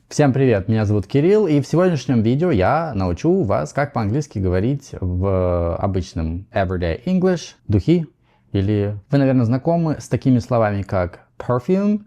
Всем привет, меня зовут Кирилл, и в сегодняшнем видео я научу вас, как по-английски говорить в обычном everyday English, духи, или вы, наверное, знакомы с такими словами, как perfume,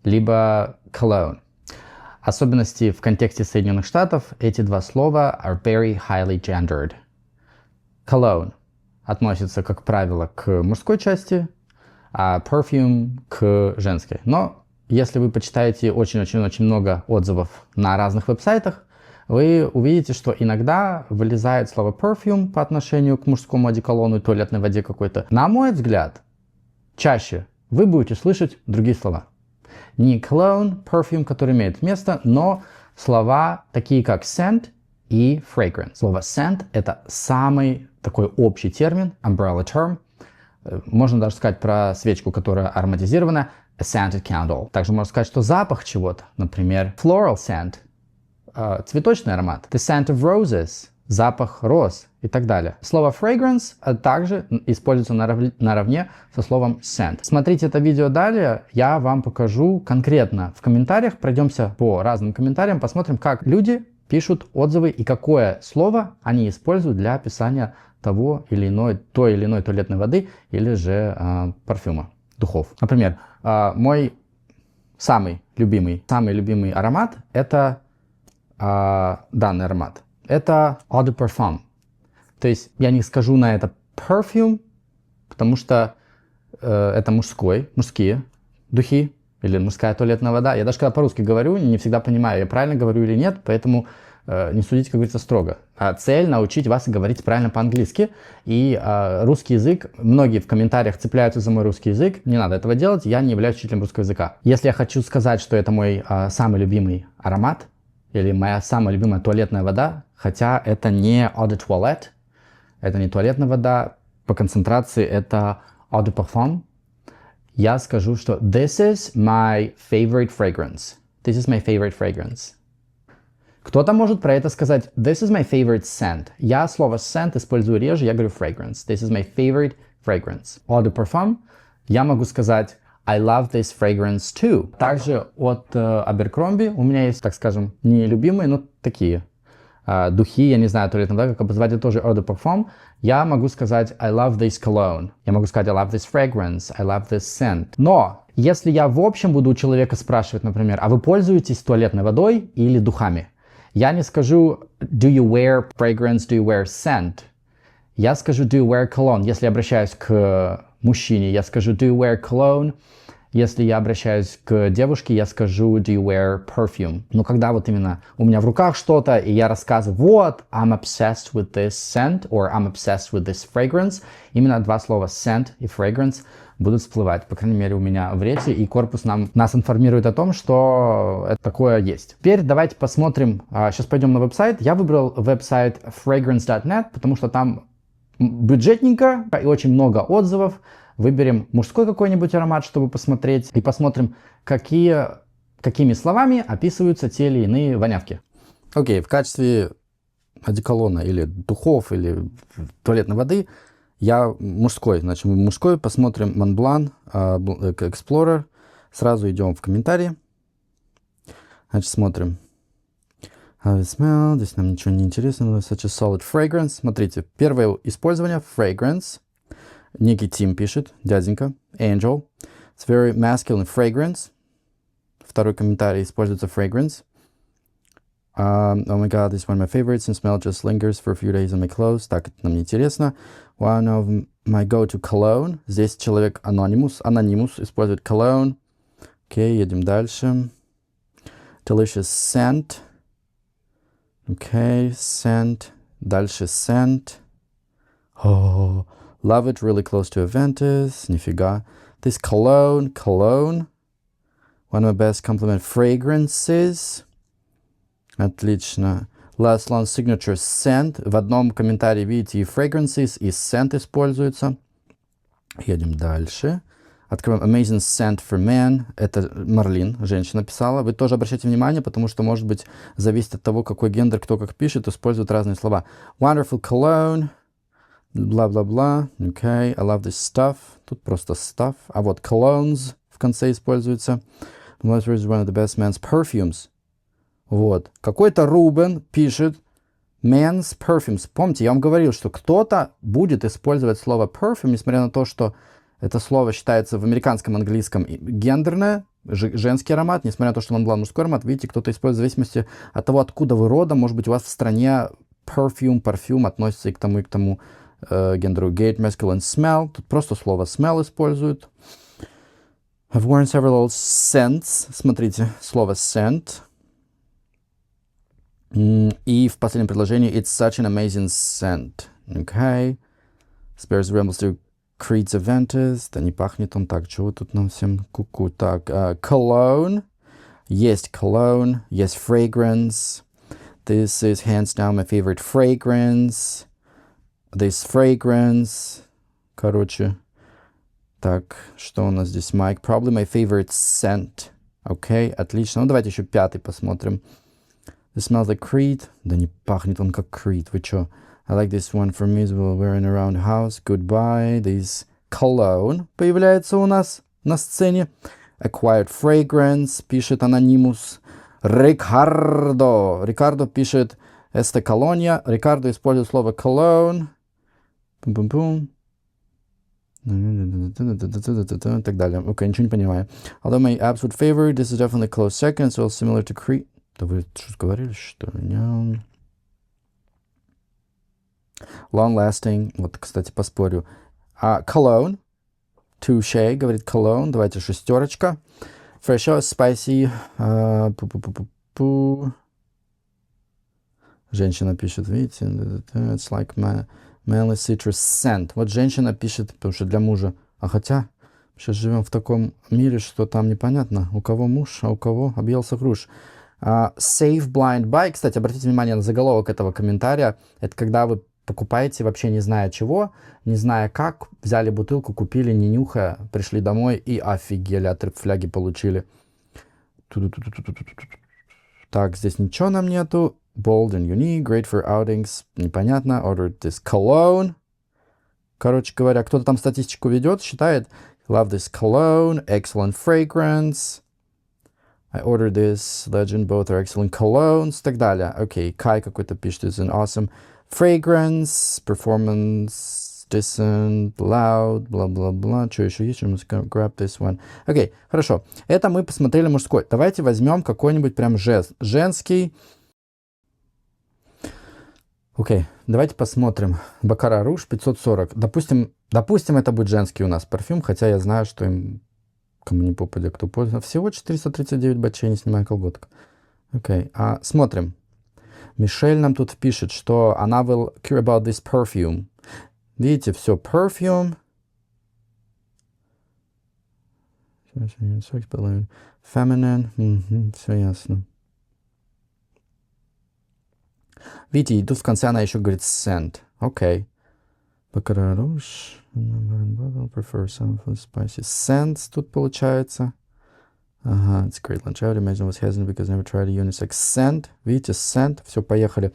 либо cologne. Особенности в контексте Соединенных Штатов, эти два слова are very highly gendered. Cologne относится, как правило, к мужской части, а perfume к женской. Но если вы почитаете очень-очень-очень много отзывов на разных веб-сайтах, вы увидите, что иногда вылезает слово perfume по отношению к мужскому одеколону и туалетной воде какой-то. На мой взгляд, чаще вы будете слышать другие слова. Не cologne, perfume, который имеет место, но слова такие как scent и fragrance. Слово scent — это самый такой общий термин, umbrella term. Можно даже сказать про свечку, которая ароматизирована, a scented candle. Также можно сказать, что запах чего-то, например, floral scent, цветочный аромат, the scent of roses, запах роз и так далее. Слово fragrance также используется наравне со словом scent. Смотрите это видео далее, я вам покажу конкретно в комментариях, пройдемся по разным комментариям, посмотрим, как люди пишут отзывы и какое слово они используют для описания той или иной туалетной воды или же парфюма, духов. Например, мой самый любимый аромат — это данный аромат. Это eau de parfum. То есть я не скажу на это perfume, потому что это мужские духи или мужская туалетная вода. Я даже когда по-русски говорю, не всегда понимаю, я правильно говорю или нет, поэтому не судите, как говорится, строго. Цель — научить вас говорить правильно по-английски. И русский язык, многие в комментариях цепляются за мой русский язык. Не надо этого делать, я не являюсь учителем русского языка. Если я хочу сказать, что это мой самый любимый аромат, или моя самая любимая туалетная вода, хотя это не eau de toilette, это не туалетная вода, по концентрации это eau de parfum, я скажу, что this is my favorite fragrance. This is my favorite fragrance. Кто-то может про это сказать this is my favorite scent. Я слово scent использую реже, я говорю fragrance. This is my favorite fragrance. Eau de parfum я могу сказать I love this fragrance too. Также от Abercrombie у меня есть, так скажем, не любимые, но такие духи, я не знаю, туалетная вода, как обозвать, это тоже eau de parfum. Я могу сказать I love this cologne. Я могу сказать I love this fragrance. I love this scent. Но если я в общем буду у человека спрашивать, например, а вы пользуетесь туалетной водой или духами? Я не скажу do you wear fragrance, do you wear scent? Я скажу do you wear cologne. Если я обращаюсь к мужчине, я скажу do you wear cologne. Если я обращаюсь к девушке, я скажу do you wear perfume. Но когда вот именно у меня в руках что-то, и я рассказываю, вот, I'm obsessed with this scent, or I'm obsessed with this fragrance, именно два слова scent и fragrance будут всплывать, по крайней мере, у меня в речи, и корпус нас информирует о том, что это такое есть. Теперь давайте посмотрим, сейчас пойдем на веб-сайт. Я выбрал веб-сайт fragrance.net, потому что там бюджетненько и очень много отзывов. Выберем мужской какой-нибудь аромат, чтобы посмотреть, и посмотрим, какими словами описываются те или иные вонявки. Окей, в качестве одеколона или духов, или туалетной воды я мужской. Значит, мужской посмотрим Montblanc Explorer. Сразу идем в комментарии. Значит, смотрим. How it smell. Здесь нам ничего не интересно. Such a solid fragrance. Смотрите, первое использование fragrance. Некий Тим пишет, дяденька, Angel. It's very masculine fragrance. Второй комментарий, используется fragrance. Oh my god, this is one of my favorites and smell just lingers for a few days on my clothes. Так, это нам не интересно. One of my go-to cologne. Здесь человек Anonymous использует cologne. Окей, едем дальше. Delicious scent. Окей, scent. Дальше scent. Oh, love it, really close to Aventus. Нифига. This cologne. One of my best compliment fragrances. Отлично. Last Long Signature Scent. В одном комментарии видите и fragrances, и scent используется. Едем дальше. Открываем Amazing Scent for Men. Это Марлин, женщина писала. Вы тоже обращайте внимание, потому что, может быть, зависит от того, какой гендер, кто как пишет, используют разные слова. Wonderful Cologne. Бла-бла-бла. Okay. I love this stuff. Тут просто stuff. А вот colognes в конце используется. One of the best men's perfumes. Вот. Какой-то Рубен пишет men's perfumes. Помните, я вам говорил, что кто-то будет использовать слово perfume, несмотря на то, что это слово считается в американском английском гендерное, женский аромат, несмотря на то, что он был мужской аромат. Видите, кто-то использует в зависимости от того, откуда вы родом. Может быть, у вас в стране парфюм относится и к тому гендеру. Gate, masculine, smell. Тут просто слово smell используют. I've worn several scents. Смотрите, слово scent. И в последнем предложении it's such an amazing scent. Okay. Spares resembles to Creed's Aventus. Да не пахнет он так. Чего тут нам всем куку? Так, cologne. Есть cologne. Есть fragrance. This is hands down my favorite fragrance. This fragrance. Короче. Так, что у нас здесь, Mike? Probably my favorite scent. Окей, отлично. Ну, давайте еще пятый посмотрим. This smells like Creed. Да не пахнет он как Creed. Вы чё? I like this one for me as well. Wearing around house. Goodbye. This cologne появляется у нас на сцене. Acquired fragrance. Пишет Anonymous. Рикардо. Рикардо пишет Este Colonia. Рикардо использует слово cologne. Пум-пум-пум. И так далее. Окей, ничего не понимаю. Although my absolute favorite, this is definitely close second, so similar to Creed. Да вы что говорили, что ли? Long lasting. Вот, кстати, поспорю. Cologne. Touche, говорит cologne. Давайте шестерочка. Fresh, spicy. Женщина пишет, видите? It's like manly citrus scent. Вот женщина пишет, потому что для мужа. А хотя, сейчас живем в таком мире, что там непонятно, у кого муж, а у кого объелся груш. Save blind buy. Кстати, обратите внимание на заголовок этого комментария. Это когда вы покупаете вообще не зная чего, не зная как, взяли бутылку, купили, не нюхая, пришли домой и офигели, от фляги получили. Так, здесь ничего нам нету. Bold and unique, great for outings. Непонятно. Ordered this cologne. Короче говоря, кто-то там статистику ведет, считает. Love this cologne. Excellent fragrance. I ordered this. Legend. Both are excellent colognes. И так далее. Окей. Кай какой-то пишет. It's an awesome fragrance. Performance. Decent. Loud. Бла-бла-бла. Что еще есть? Grab this one. Окей. Хорошо. Это мы посмотрели мужской. Давайте возьмем какой-нибудь прям женский. Окей, давайте посмотрим. Бакара Руж 540. Допустим, это будет женский у нас парфюм, хотя я знаю, что им, кому не попадя, кто пользуется. Всего 439 бачей, не снимая колготок. Окей, смотрим. Мишель нам тут пишет, что она will care about this perfume. Видите, все, perfume. Feminine. Все ясно. Видите, и тут в конце она еще говорит scent. Окей. Baccarat Rouge. Prefer some for spicy scents тут получается. Ага, it's great lunch. I would imagine was hesitant because I never tried a unisex scent. Видите, scent. Все, поехали.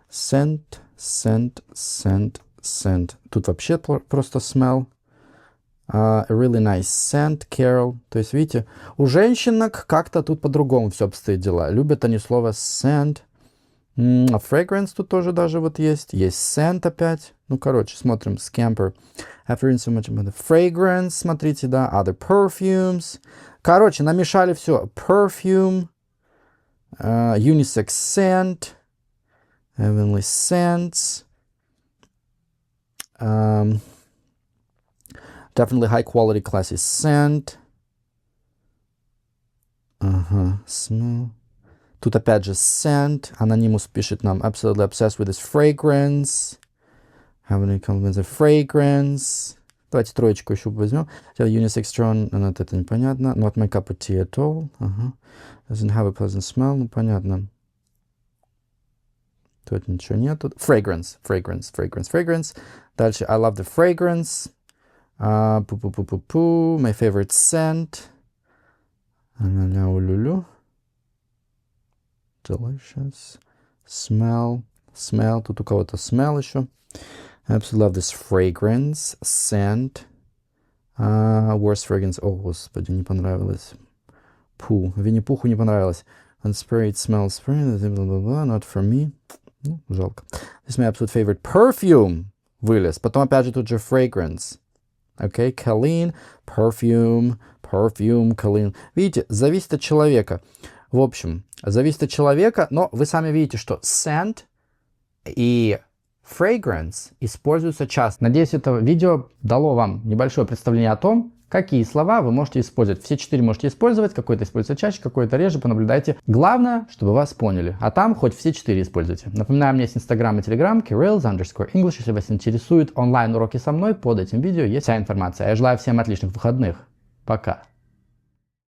Scent. Тут вообще просто smell. A really nice scent, Carol. То есть, видите, у женщинок как-то тут по-другому все обстоит дела. Любят они слово scent. А fragrance тут тоже даже вот есть. Есть scent опять. Ну, короче, смотрим. Scamper. After so much about the fragrance. Смотрите, да. Other perfumes. Короче, намешали все. Perfume. Unisex scent. Heavenly scents. Definitely high quality classy scent. Smell. Тут опять же scent. Anonymous пишет нам absolutely obsessed with this fragrance. How many compliments of fragrance? Давайте троечку еще возьмем. Unisex strong. Это непонятно. Not my cup of tea at all. Doesn't have a pleasant smell. Ну, понятно. Тут ничего нету. Fragrance. Дальше. I love the fragrance. My favorite scent. Улюлю. Delicious. Smell. Тут у кого-то smell еще. Absolutely love this fragrance. Scent. Worst fragrance. О, господи, не понравилось. Винни-Пуху не понравилось. Unspray, it smells spray, blah, blah, blah, not for me. Ну, жалко. This is my absolute favorite. Perfume вылез. Потом опять же тут же fragrance. Okay, Colleen, perfume, Colleen. Видите, зависит от человека. В общем, зависит от человека, но вы сами видите, что scent и fragrance используются часто. Надеюсь, это видео дало вам небольшое представление о том, какие слова вы можете использовать. Все 4 можете использовать, какой-то используется чаще, какой-то реже, понаблюдайте. Главное, чтобы вас поняли. А там хоть все 4 используйте. Напоминаю, у меня есть Инстаграм и Телеграм, Kirill's_English. Если вас интересуют онлайн-уроки со мной, под этим видео есть вся информация. Я желаю всем отличных выходных. Пока.